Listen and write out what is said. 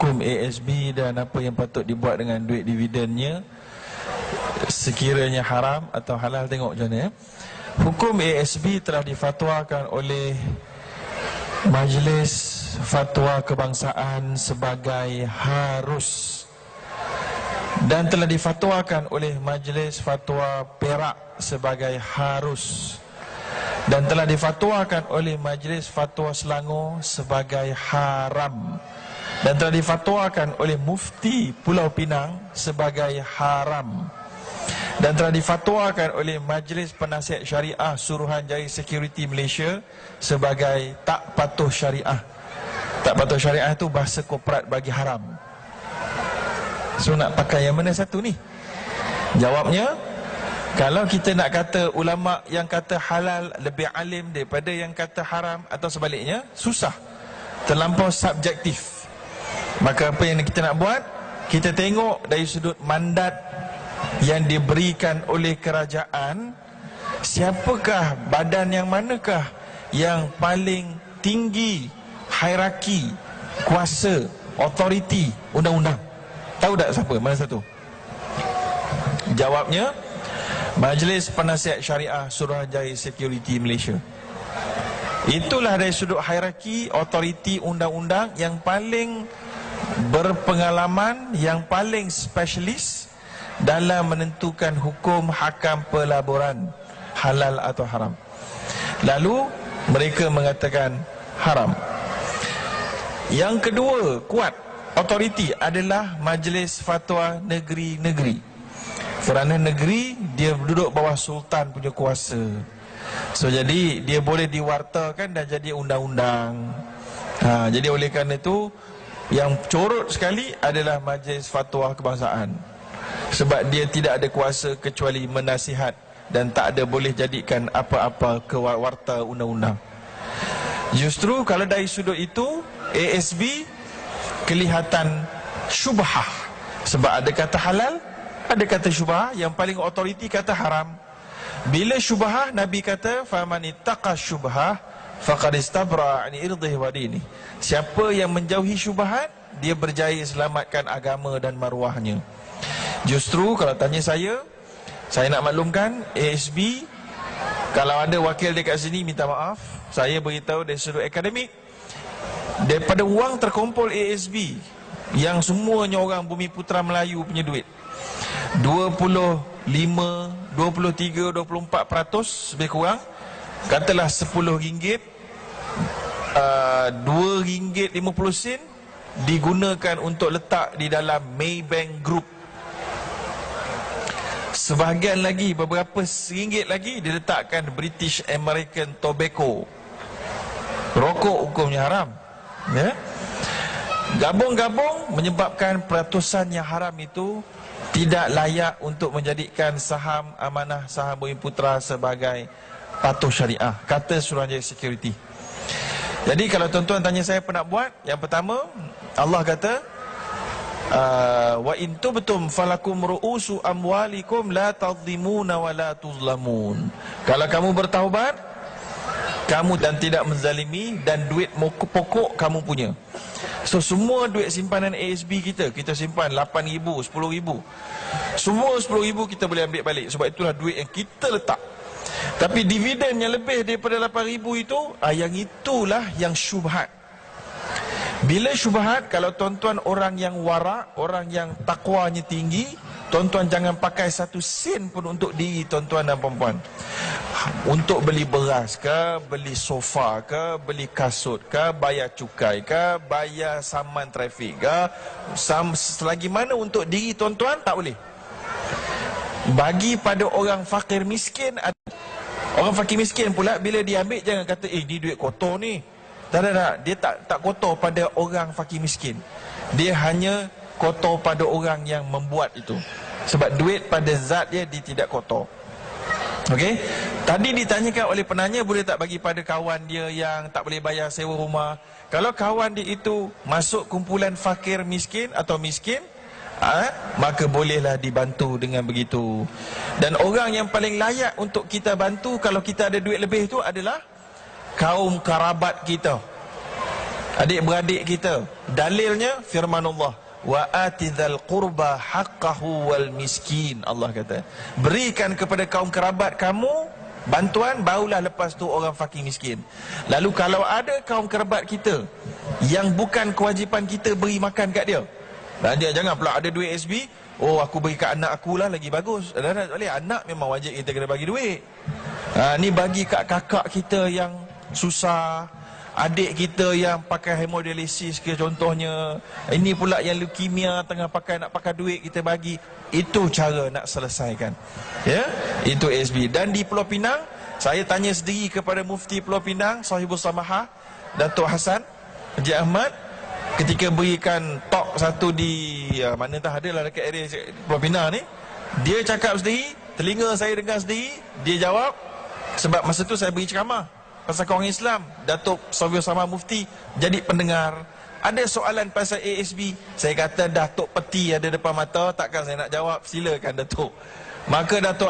hukum ASB dan apa yang patut dibuat dengan duit dividennya, sekiranya haram atau halal, tengok macam mana ya. Hukum ASB telah difatwakan oleh Majlis Fatwa Kebangsaan sebagai harus, dan telah difatwakan oleh Majlis Fatwa Perak sebagai harus, dan telah difatwakan oleh Majlis Fatwa Selangor sebagai haram, dan telah difatwakan oleh Mufti Pulau Pinang sebagai haram, dan telah difatwakan oleh Majlis Penasihat Syariah Suruhanjaya Security Malaysia sebagai tak patuh syariah. Tak patuh syariah itu bahasa korporat bagi haram. So nak pakai yang mana satu ni? Jawabnya, kalau kita nak kata ulama yang kata halal lebih alim daripada yang kata haram atau sebaliknya, susah, terlampau subjektif. Maka apa yang kita nak buat, kita tengok dari sudut mandat yang diberikan oleh kerajaan, siapakah, badan yang manakah yang paling tinggi hierarki, kuasa, authority, undang-undang. Tahu tak siapa? Mana satu? Jawabnya, Majlis Penasihat Syariah Suruhanjaya Security Malaysia. Itulah dari sudut hierarki, authority, undang-undang yang paling berpengalaman, yang paling spesialis dalam menentukan hukum hakam pelaburan halal atau haram. Lalu mereka mengatakan haram. Yang kedua, kuat autoriti adalah Majlis Fatwa Negeri-Negeri. Kerana negeri dia duduk bawah sultan punya kuasa. So jadi dia boleh diwartakan dan jadi undang-undang. Jadi oleh kerana itu yang corot sekali adalah Majlis Fatwa Kebangsaan. Sebab dia tidak ada kuasa kecuali menasihat dan tak ada boleh jadikan apa-apa ke warta undang-undang. Justru kalau dari sudut itu, ASB kelihatan syubhah. Sebab ada kata halal, ada kata syubhah. Yang paling autoriti kata haram. Bila syubhah, Nabi kata faman ittaqa syubhah faqad istabra an irdihi wa dinihi. Siapa yang menjauhi syubhat, dia berjaya selamatkan agama dan maruahnya. Justru kalau tanya saya nak maklumkan ASB, kalau ada wakil dekat sini minta maaf, saya beritahu dari sudut akademik, daripada wang terkumpul ASB yang semuanya orang Bumi Putera Melayu punya duit, 25, 23, 24% lebih kurang, katalah RM10, RM2.50 digunakan untuk letak di dalam Maybank Group. Sebahagian lagi, beberapa RM1 lagi diletakkan British American Tobacco. Rokok hukumnya haram, ya? Gabung-gabung menyebabkan peratusan yang haram itu tidak layak untuk menjadikan saham amanah saham Bumi Putera sebagai patuh syariah, kata Suruhanjaya Security. Jadi kalau tuan-tuan tanya saya apa nak buat, yang pertama, Allah kata wa in tubtum falakum ru'usu amwalikum la tadhlimuna wa la tuzlamun. Kalau kamu bertaubat, kamu dan tidak menzalimi, dan duit pokok kamu punya. So semua duit simpanan ASB kita simpan RM8,000, RM10,000. Semua RM10,000 kita boleh ambil balik. Sebab itulah duit yang kita letak. Tapi dividen yang lebih daripada RM8,000 itu, yang itulah yang syubhat. Bila syubhat, kalau tuan-tuan orang yang warak, orang yang takwanya tinggi, tuan-tuan jangan pakai satu sen pun untuk diri tuan-tuan dan puan-puan. Untuk beli beras ke, beli sofa ke, beli kasut ke, bayar cukai ke, bayar saman trafik ke, selagi mana untuk diri tuan-tuan, tak boleh. Bagi pada orang fakir miskin, orang fakir miskin pula bila dia ambil, jangan kata ni duit kotor ni. Tak. Dia tak kotor pada orang fakir miskin. Dia hanya kotor pada orang yang membuat itu. Sebab duit pada zat dia tidak kotor. Okey? Tadi ditanyakan oleh penanya, boleh tak bagi pada kawan dia yang tak boleh bayar sewa rumah. Kalau kawan dia itu masuk kumpulan fakir miskin atau miskin, maka bolehlah dibantu dengan begitu. Dan orang yang paling layak untuk kita bantu kalau kita ada duit lebih itu adalah kaum karabat kita. adik-beradik kita. Dalilnya firman Allah, wa atidzal qurba haqqahu wal miskin. Allah kata, berikan kepada kaum kerabat kamu bantuan, barulah lepas tu orang fakir miskin. Lalu kalau ada kaum kerabat kita yang bukan kewajipan kita beri makan kat dia, dan dia jangan pula ada duit SB, oh aku beri kat anak aku lah lagi bagus. Tak boleh, anak memang wajib kita kena bagi duit. Ni bagi kat kakak kita yang susah, adik kita yang pakai hemodialisis ke contohnya, ini pula yang leukemia tengah nak pakai duit, kita bagi. Itu cara nak selesaikan, ya, itu SB. Dan di Pulau Pinang, saya tanya sendiri kepada Mufti Pulau Pinang, Sahibul Samahah, Datuk Hassan Haji Ahmad, ketika berikan talk satu di mana tak adalah dekat area Pulau Pinang ni, dia cakap sendiri, telinga saya dengar sendiri, dia jawab, sebab masa tu saya beri ceramah pasal orang Islam, Datuk Sahibul Samahah Mufti jadi pendengar. Ada soalan pasal ASB, saya kata Datuk peti ada depan mata, takkan saya nak jawab, silakan Datuk. Maka Datuk